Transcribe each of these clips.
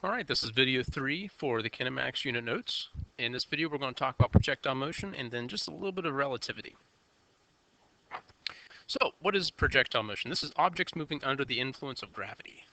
All right, this is video 3 for the Kinematics unit notes. In this video, we're going to talk about projectile motion and then just a little bit of relativity. So, what is projectile motion? This is objects moving under the influence of gravity.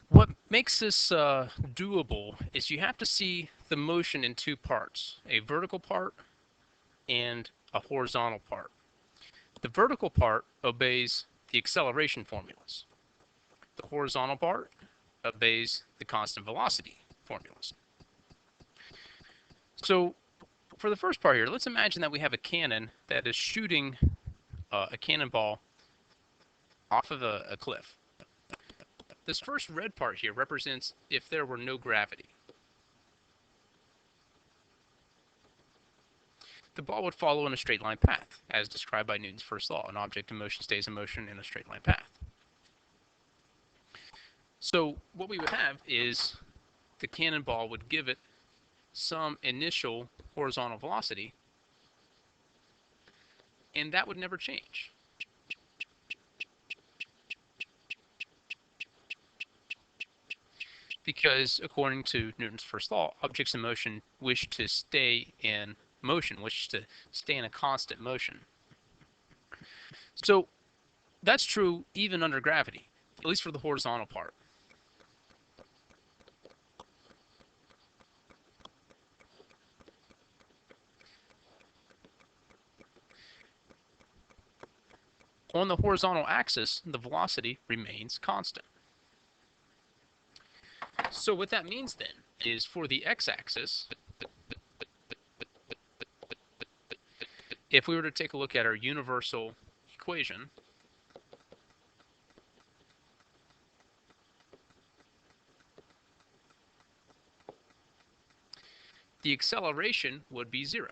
What makes this doable is you have to see the motion in two parts, a vertical part and a horizontal part. The vertical part obeys the acceleration formulas. The horizontal part obeys the constant velocity formulas. So for the first part here, let's imagine that we have a cannon that is shooting a cannonball off of a cliff. This first red part here represents if there were no gravity. The ball would follow in a straight line path, as described by Newton's first law. An object in motion stays in motion in a straight line path. So what we would have is the cannonball would give it some initial horizontal velocity, and that would never change. Because according to Newton's first law, objects in motion wish to stay in motion, wish to stay in a constant motion. So that's true even under gravity, at least for the horizontal part. On the horizontal axis, the velocity remains constant. So what that means then is for the x-axis, if we were to take a look at our universal equation, the acceleration would be 0.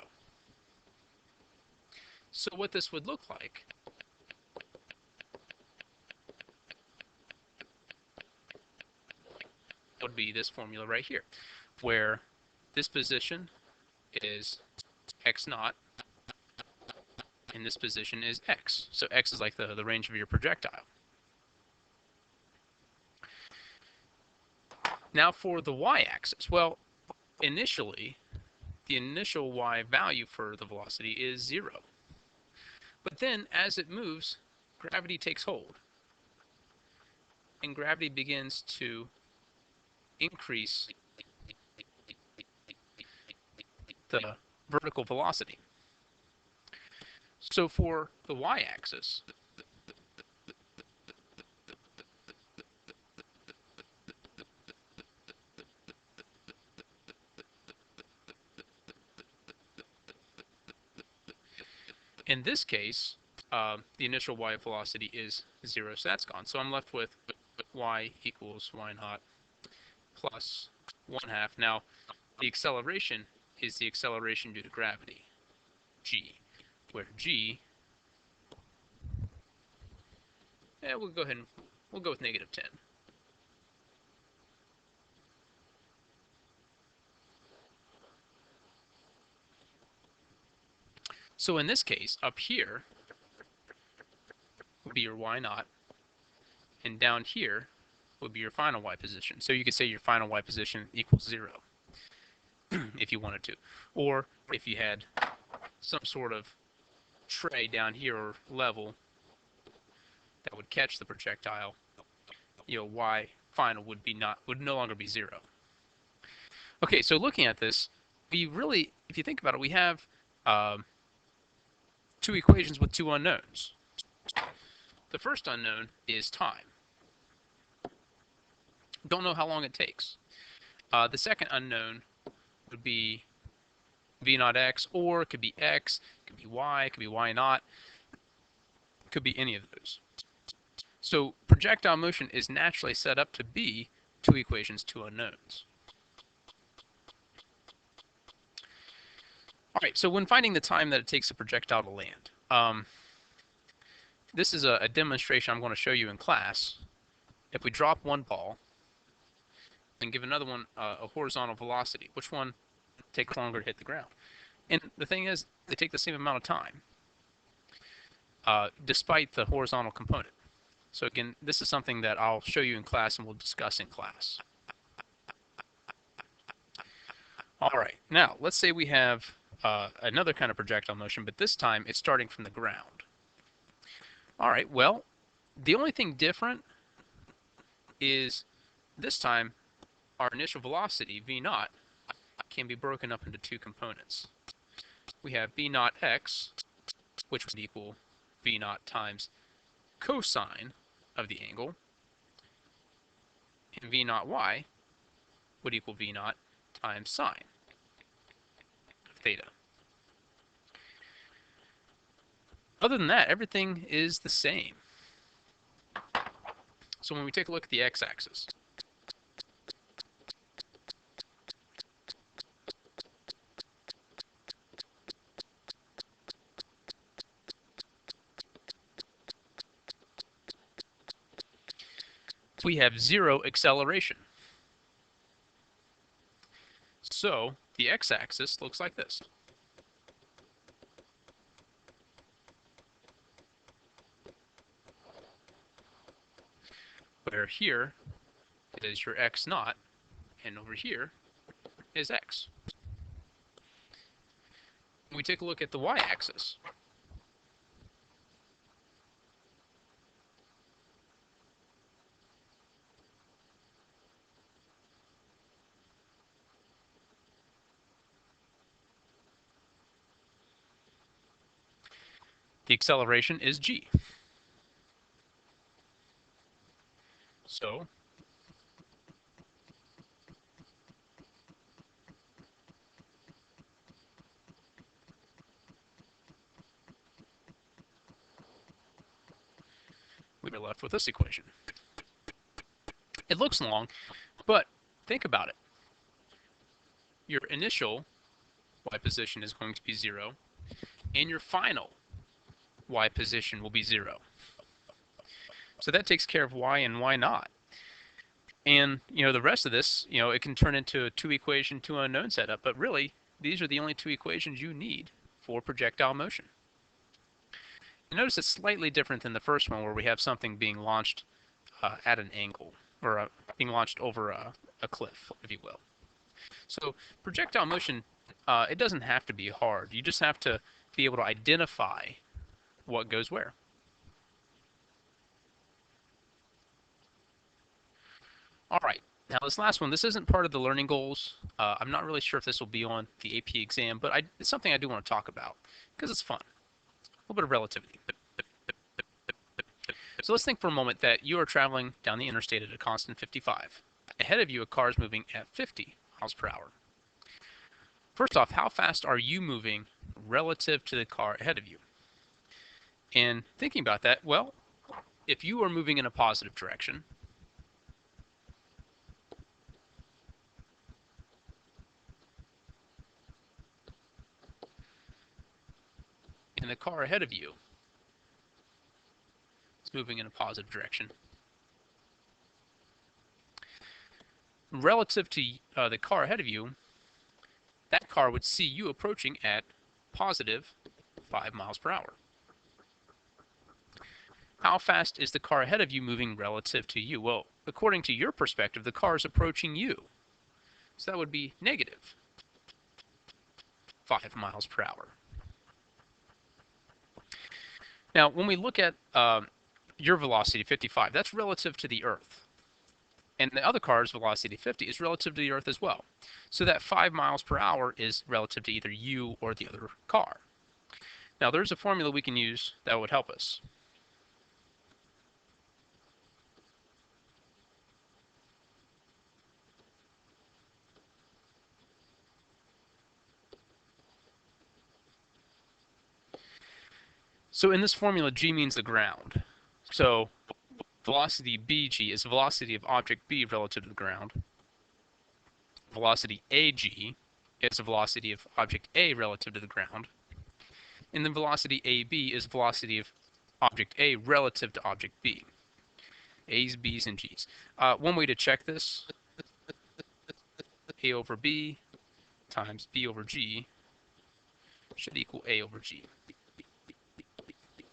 So what this would look like would be this formula right here, where this position is x naught, and this position is x. So x is like the range of your projectile. Now for the y-axis, well, initially, the initial y value for the velocity is 0. But then, as it moves, gravity takes hold. And gravity begins to increase the vertical velocity. So for the y-axis, in this case, the initial y velocity is 0, so that's gone. So I'm left with y equals y naught plus 1/2. Now, the acceleration is the acceleration due to gravity, g, where g, we'll go ahead and we'll go with -10. So in this case, up here would be your y naught, and down here would be your final y position. So you could say your final y position equals 0 if you wanted to. Or if you had some sort of tray down here or level that would catch the projectile, y final would no longer be 0. Okay, so looking at this, we really, if you think about it, we have two equations with two unknowns. The first unknown is time. Don't know how long it takes. The second unknown would be v naught x, or it could be x, it could be y, it could be y naught, it could be any of those. So projectile motion is naturally set up to be two equations, two unknowns. All right, so when finding the time that it takes a projectile to land, this is a demonstration I'm going to show you in class. If we drop one ball and give another one a horizontal velocity, which one takes longer to hit the ground? And the thing is, they take the same amount of time, despite the horizontal component. So again, this is something that I'll show you in class and we'll discuss in class. All right, now let's say we have another kind of projectile motion, but this time it's starting from the ground. All right, well, the only thing different is this time our initial velocity, v naught, can be broken up into two components. We have v naught x, which would equal v naught times cosine of the angle, and v naught y would equal v naught times sine of theta. Other than that, everything is the same. So when we take a look at the x-axis, we have zero acceleration. So the x-axis looks like this. Where here is your x naught, and over here is x. When we take a look at the y-axis, the acceleration is g. So we're left with this equation. It looks long, but think about it. Your initial y position is going to be 0, and your final y position will be 0. So that takes care of y and y naught. And, the rest of this, it can turn into a two-equation, two unknown setup, but really, these are the only two equations you need for projectile motion. And notice it's slightly different than the first one where we have something being launched at an angle, or being launched over a cliff, if you will. So projectile motion, it doesn't have to be hard. You just have to be able to identify what goes where. All right, now this last one, this isn't part of the learning goals. I'm not really sure if this will be on the AP exam, but it's something I do want to talk about because it's fun. A little bit of relativity. So let's think for a moment that you are traveling down the interstate at a constant 55. Ahead of you, a car is moving at 50 miles per hour. First off, how fast are you moving relative to the car ahead of you? And thinking about that, well, if you are moving in a positive direction, and the car ahead of you is moving in a positive direction, relative to the car ahead of you, that car would see you approaching at positive 5 miles per hour. How fast is the car ahead of you moving relative to you? Well, according to your perspective, the car is approaching you. So that would be negative 5 miles per hour. Now, when we look at your velocity, 55, that's relative to the Earth. And the other car's velocity, 50, is relative to the Earth as well. So that 5 miles per hour is relative to either you or the other car. Now, there's a formula we can use that would help us. So in this formula, g means the ground. So velocity bg is velocity of object b relative to the ground. Velocity ag is the velocity of object a relative to the ground. And then velocity ab is velocity of object A relative to object B. A's, B's, and G's. One way to check this, A over B times B over G should equal A over G.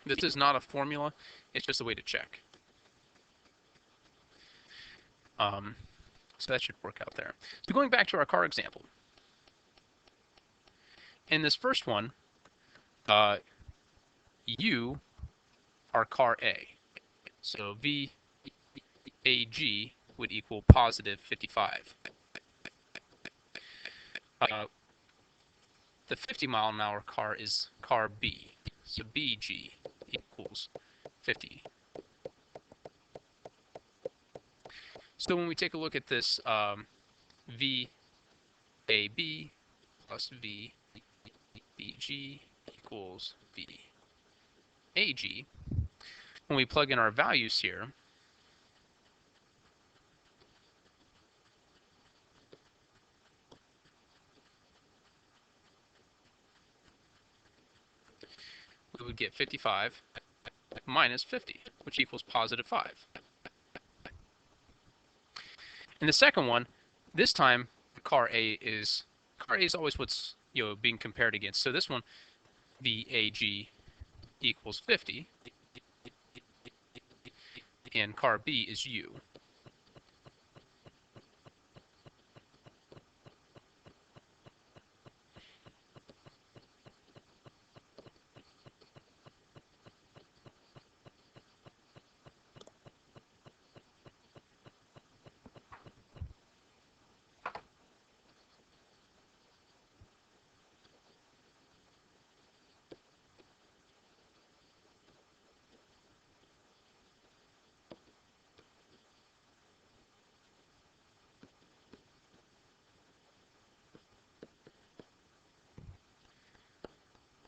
This is not a formula, it's just a way to check. So that should work out there. So going back to our car example. In this first one, you are car A. So VAG would equal positive 55. The 50-mile-an-hour car is car B. So BG equals 50. So when we take a look at this VAB plus VBG equals VAG, when we plug in our values here, we would get 55 minus 50, which equals positive 5. In the second one, this time car A is always what's being compared against. So this one, VAG equals 50, and car B is U.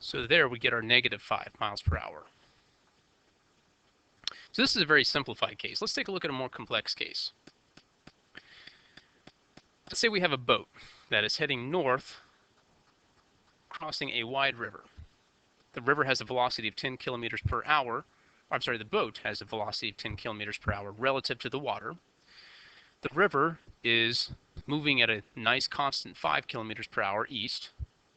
So there we get our negative 5 miles per hour. So this is a very simplified case. Let's take a look at a more complex case. Let's say we have a boat that is heading north, crossing a wide river. The river has a velocity of 10 kilometers per hour. The boat has a velocity of 10 kilometers per hour relative to the water. The river is moving at a nice constant 5 kilometers per hour east,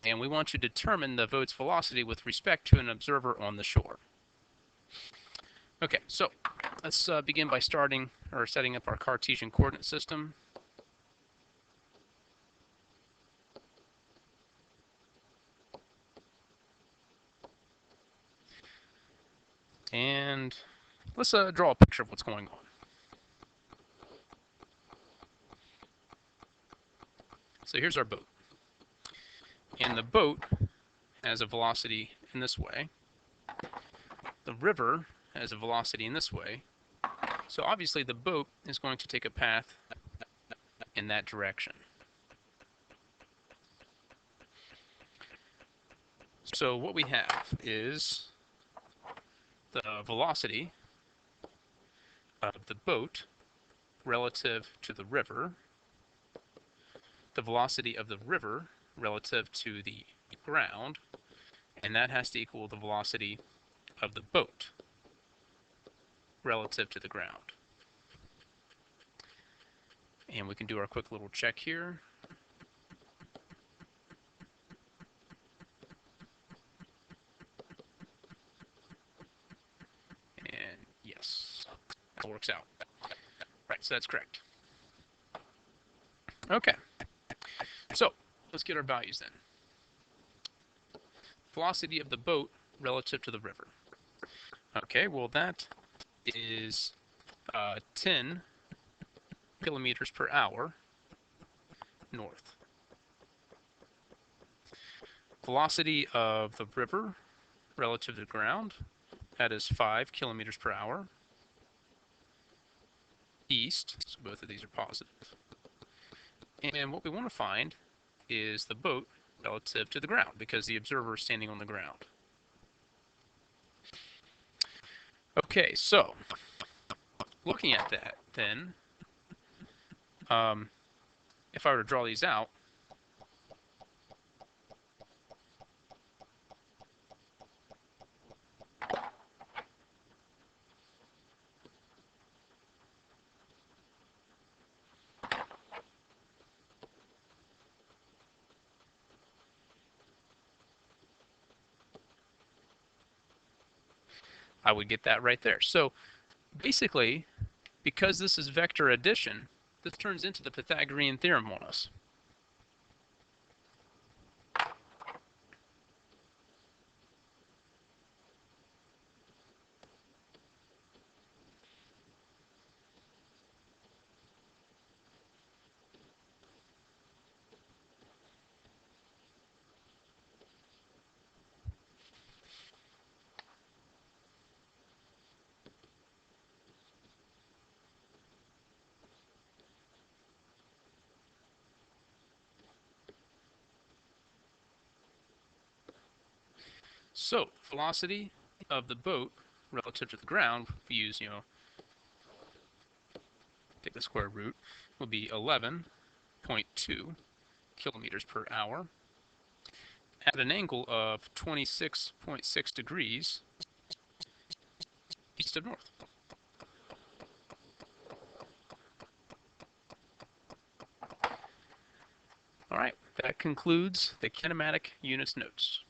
and we want to determine the boat's velocity with respect to an observer on the shore. Okay, so let's begin by setting up our Cartesian coordinate system. And let's draw a picture of what's going on. So here's our boat. And the boat has a velocity in this way. The river has a velocity in this way. So obviously the boat is going to take a path in that direction. So what we have is the velocity of the boat relative to the river, the velocity of the river relative to the ground, and that has to equal the velocity of the boat relative to the ground. And we can do our quick little check here. And yes, that works out. Right, so that's correct. Okay, so let's get our values then. Velocity of the boat relative to the river. Okay, well that is 10 kilometers per hour north. Velocity of the river relative to the ground, that is 5 kilometers per hour east, so both of these are positive. And what we want to find is the boat relative to the ground, because the observer is standing on the ground. Okay, so looking at that then, if I were to draw these out, I would get that right there. So basically, because this is vector addition, this turns into the Pythagorean theorem on us. So velocity of the boat relative to the ground, if we use, take the square root, will be 11.2 kilometers per hour at an angle of 26.6 degrees east of north. All right, that concludes the kinematic units notes.